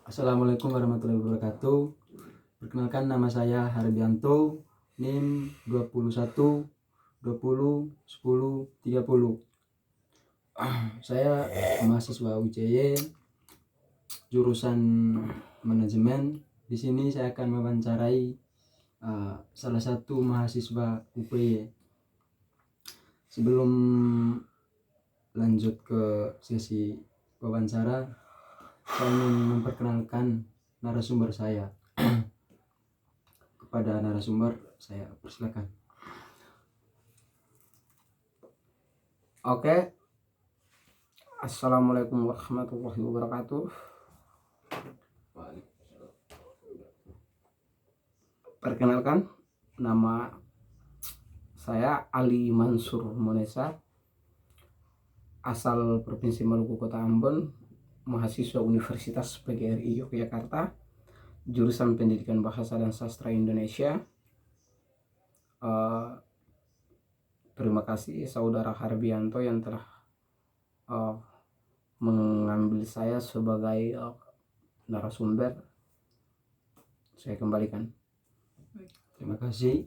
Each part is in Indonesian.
Assalamualaikum warahmatullahi wabarakatuh. Perkenalkan, nama saya Harbianto, NIM 21 20 10 30. Saya mahasiswa UCY jurusan manajemen. Di sini saya akan mewawancarai salah satu mahasiswa UPY. Sebelum lanjut ke sesi wawancara, saya ingin memperkenalkan narasumber saya. Kepada narasumber, saya persilakan. Oke. Assalamualaikum warahmatullahi wabarakatuh. Perkenalkan, nama saya Ali Mansur Monesa, asal Provinsi Maluku Kota Ambon, mahasiswa Universitas PGRI Yogyakarta, jurusan Pendidikan Bahasa dan Sastra Indonesia. Terima kasih Saudara Harbianto yang telah mengambil saya sebagai narasumber. Saya kembalikan. Terima kasih.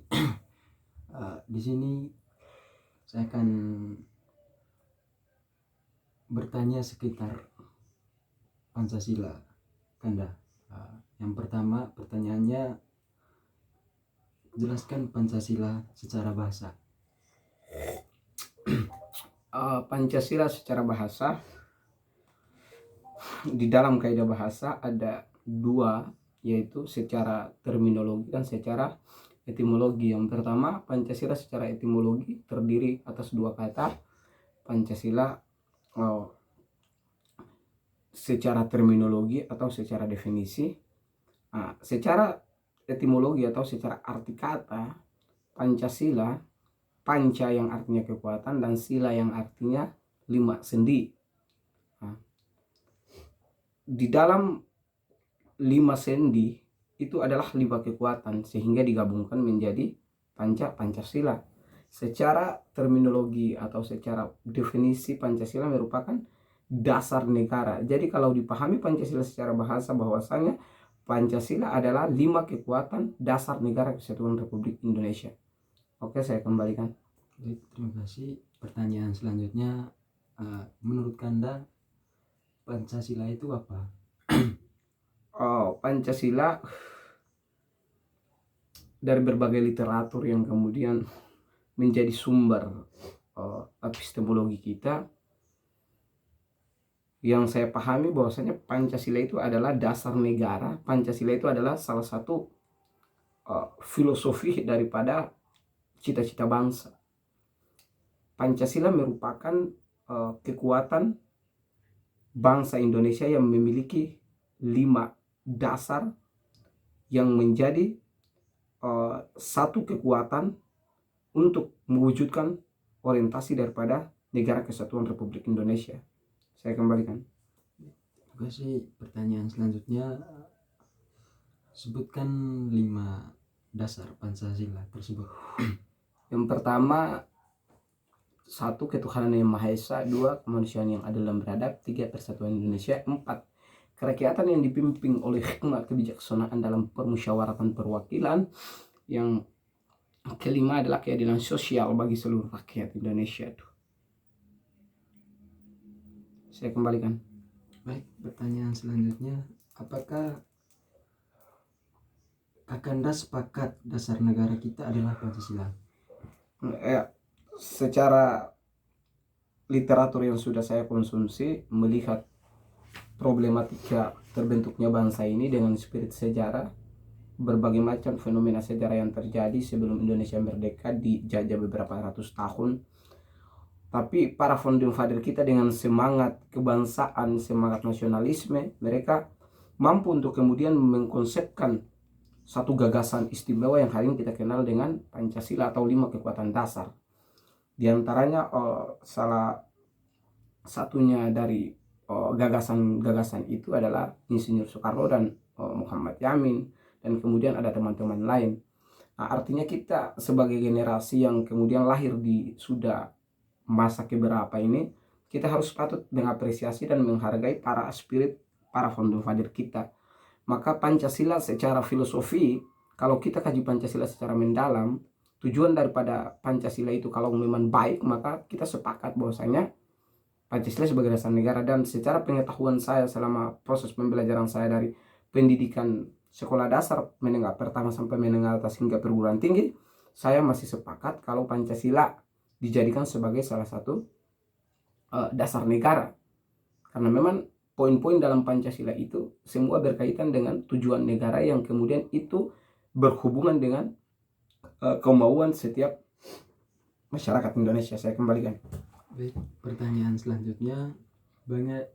Di sini saya akan bertanya sekitar Pancasila, Kanda. Yang pertama, pertanyaannya, jelaskan Pancasila secara bahasa. Pancasila secara bahasa, di dalam kaidah bahasa ada dua, yaitu secara terminologi dan secara etimologi. Yang pertama, Pancasila secara etimologi terdiri atas dua kata. Pancasila secara terminologi atau secara definisi. Secara etimologi atau secara arti kata, Pancasila, panca yang artinya kekuatan dan sila yang artinya 5 sendi. Di dalam 5 sendi itu adalah 5 kekuatan, sehingga digabungkan menjadi Pancasila. Secara terminologi atau secara definisi, Pancasila merupakan dasar negara. Jadi kalau dipahami Pancasila secara bahasa, bahwasanya Pancasila adalah 5 kekuatan dasar negara Kesatuan Republik Indonesia. Oke, saya kembalikan. Terima kasih. Pertanyaan selanjutnya, menurut Kanda, Pancasila itu apa? Pancasila dari berbagai literatur yang kemudian menjadi sumber epistemologi kita, yang saya pahami bahwasanya Pancasila itu adalah dasar negara. Pancasila itu adalah salah satu filosofi daripada cita-cita bangsa. Pancasila merupakan kekuatan bangsa Indonesia yang memiliki 5 dasar yang menjadi satu kekuatan untuk mewujudkan orientasi daripada negara Kesatuan Republik Indonesia. Saya kembalikan. Terima kasih. Pertanyaan selanjutnya, sebutkan 5 dasar Pancasila tersebut. Yang pertama, 1. Ketuhanan yang Maha Esa. 2. Kemanusiaan yang adil dan beradab. 3. Persatuan Indonesia. 4. Kerakyatan yang dipimpin oleh hikmat kebijaksanaan dalam permusyawaratan perwakilan. Yang kelima adalah keadilan sosial bagi seluruh rakyat Indonesia. Saya kembalikan. Baik, pertanyaan selanjutnya, apakah Kakanda sepakat dasar negara kita adalah Pancasila? Secara literatur yang sudah saya konsumsi, melihat problematika terbentuknya bangsa ini dengan spirit sejarah, berbagai macam fenomena sejarah yang terjadi sebelum Indonesia merdeka, dijajah beberapa ratus tahun. Tapi para founding father kita dengan semangat kebangsaan, semangat nasionalisme, mereka mampu untuk kemudian mengkonsepkan satu gagasan istimewa yang hari ini kita kenal dengan Pancasila atau 5 kekuatan dasar. Di antaranya salah satunya dari gagasan-gagasan itu adalah Insinyur Soekarno dan Muhammad Yamin, dan kemudian ada teman-teman lain. Artinya kita sebagai generasi yang kemudian lahir di sudah masa keberapa ini, kita harus patut mengapresiasi dan menghargai para spirit, para founding father kita. Maka Pancasila secara filosofi, kalau kita kaji Pancasila secara mendalam, tujuan daripada Pancasila itu kalau memang baik, maka kita sepakat bahwasanya Pancasila sebagai dasar negara. Dan secara pengetahuan saya selama proses pembelajaran saya dari pendidikan sekolah dasar menengah pertama sampai menengah atas hingga perguruan tinggi, saya masih sepakat kalau Pancasila dijadikan sebagai salah satu dasar negara. Karena memang poin-poin dalam Pancasila itu semua berkaitan dengan tujuan negara yang kemudian itu berhubungan dengan kemauan setiap masyarakat Indonesia. Saya kembalikan. Baik, pertanyaan selanjutnya,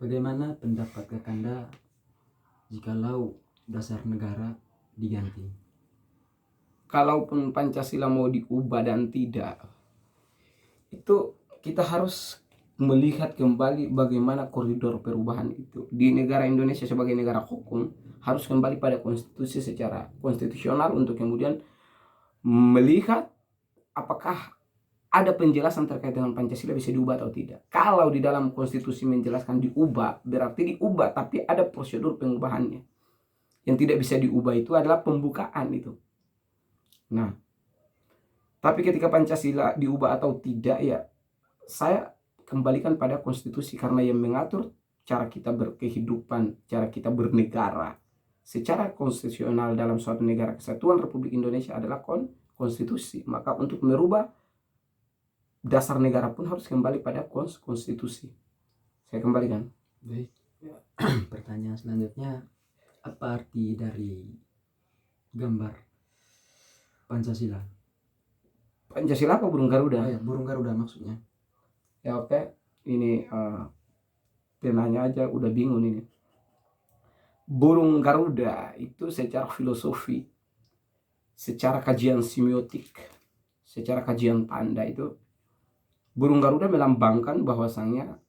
bagaimana pendapat Kakanda jikalau dasar negara diganti? Kalaupun Pancasila mau diubah dan tidak, itu kita harus melihat kembali bagaimana koridor perubahan itu. Di negara Indonesia sebagai negara hukum harus kembali pada konstitusi secara konstitusional untuk kemudian melihat apakah ada penjelasan terkait dengan Pancasila bisa diubah atau tidak. Kalau di dalam konstitusi menjelaskan diubah, berarti diubah, tapi ada prosedur pengubahannya. Yang tidak bisa diubah itu adalah pembukaan itu. Nah, tapi ketika Pancasila diubah atau tidak, ya saya kembalikan pada konstitusi, karena yang mengatur cara kita berkehidupan, cara kita bernegara secara konstitusional dalam suatu negara kesatuan Republik Indonesia adalah konstitusi. Maka untuk merubah dasar negara pun harus kembali pada konstitusi. Saya kembalikan. Baik. Pertanyaan selanjutnya, apa arti dari gambar Pancasila? Pancasila apa burung Garuda? Ya, burung Garuda maksudnya. Ya oke, ini penanya aja udah bingung ini. Burung Garuda itu secara filosofi, secara kajian semiotik, secara kajian tanda itu, burung Garuda melambangkan bahwasannya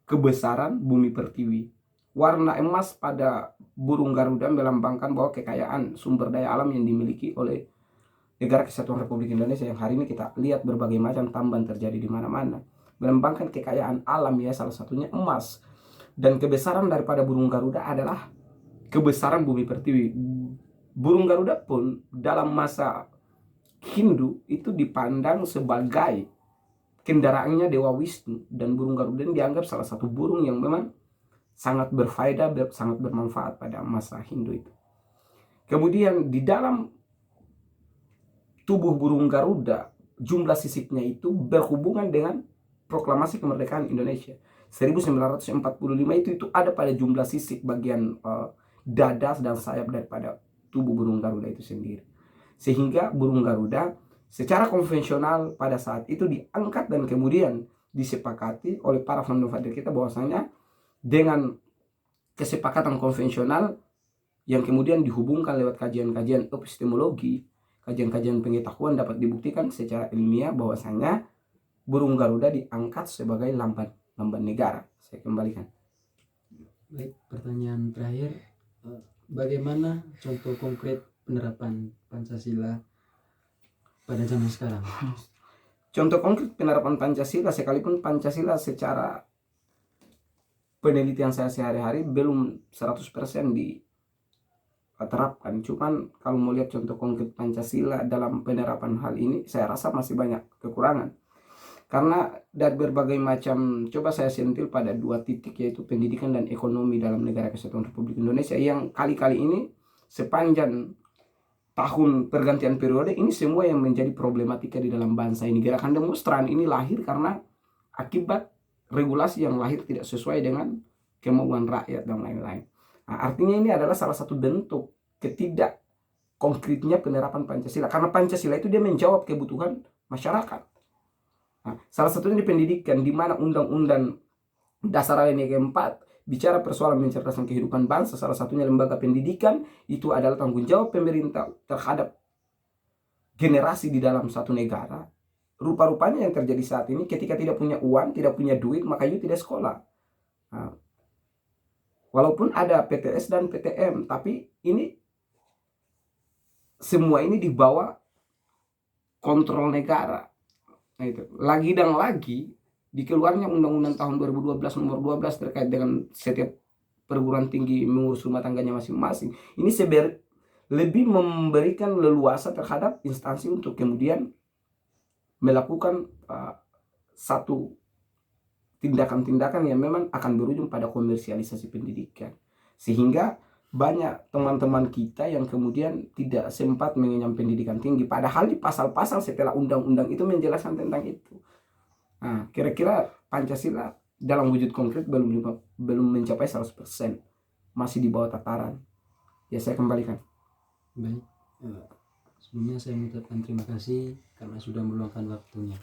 kebesaran bumi pertiwi. Warna emas pada burung Garuda melambangkan bahwa kekayaan sumber daya alam yang dimiliki oleh negara kesatuan Republik Indonesia, yang hari ini kita lihat berbagai macam tambang terjadi di mana-mana. Melambangkan kekayaan alam, ya, salah satunya emas. Dan kebesaran daripada burung Garuda adalah kebesaran bumi pertiwi. Burung Garuda pun dalam masa Hindu itu dipandang sebagai kendaraannya Dewa Wisnu, dan burung Garuda ini dianggap salah satu burung yang memang sangat berfaedah, sangat bermanfaat pada masa Hindu itu. Kemudian di dalam tubuh burung Garuda, jumlah sisiknya itu berhubungan dengan proklamasi kemerdekaan Indonesia 1945 itu ada pada jumlah sisik bagian dada dan sayap daripada tubuh burung Garuda itu sendiri. Sehingga burung Garuda secara konvensional pada saat itu diangkat dan kemudian disepakati oleh para founder kita bahwasanya dengan kesepakatan konvensional yang kemudian dihubungkan lewat kajian-kajian epistemologi, kajian-kajian pengetahuan, dapat dibuktikan secara ilmiah bahwasanya burung Garuda diangkat sebagai lambang negara. Saya kembalikan. Baik, pertanyaan terakhir, bagaimana contoh konkret penerapan Pancasila pada zaman sekarang? Contoh konkret penerapan Pancasila, sekalipun Pancasila secara penelitian saya sehari-hari belum 100% diterapkan. Cuman kalau mau lihat contoh konkret Pancasila dalam penerapan hal ini, saya rasa masih banyak kekurangan. Karena dari berbagai macam, coba saya sentil pada 2 titik, yaitu pendidikan dan ekonomi dalam negara kesatuan Republik Indonesia, yang kali-kali ini sepanjang tahun pergantian periode ini semua yang menjadi problematika di dalam bangsa ini. Gerakan demonstran ini lahir karena akibat regulasi yang lahir tidak sesuai dengan kemauan rakyat dan lain-lain. Nah, artinya ini adalah salah satu bentuk ketidak konkretnya penerapan Pancasila, karena Pancasila itu dia menjawab kebutuhan masyarakat. Nah, salah satunya di pendidikan, di mana Undang-Undang Dasar Alinea keempat bicara persoalan mencerdaskan kehidupan bangsa, salah satunya lembaga pendidikan itu adalah tanggung jawab pemerintah terhadap generasi di dalam satu negara. Rupa-rupanya yang terjadi saat ini, ketika tidak punya uang, tidak punya duit, maka you tidak sekolah. Nah, walaupun ada PTS dan PTM, tapi ini semua ini di bawah kontrol negara. Nah, itu lagi dan lagi dikeluarnya Undang-Undang tahun 2012 nomor 12 terkait dengan setiap perguruan tinggi mengurus rumah tangganya masing-masing. Ini lebih memberikan leluasa terhadap instansi untuk kemudian melakukan satu tindakan-tindakan yang memang akan berujung pada komersialisasi pendidikan, sehingga banyak teman-teman kita yang kemudian tidak sempat mengenyam pendidikan tinggi, padahal di pasal-pasal setelah undang-undang itu menjelaskan tentang itu. Nah, kira-kira Pancasila dalam wujud konkret belum mencapai 100%, masih di bawah tataran. Ya, saya kembalikan. Baik, sebelumnya saya mengucapkan terima kasih karena sudah meluangkan waktunya.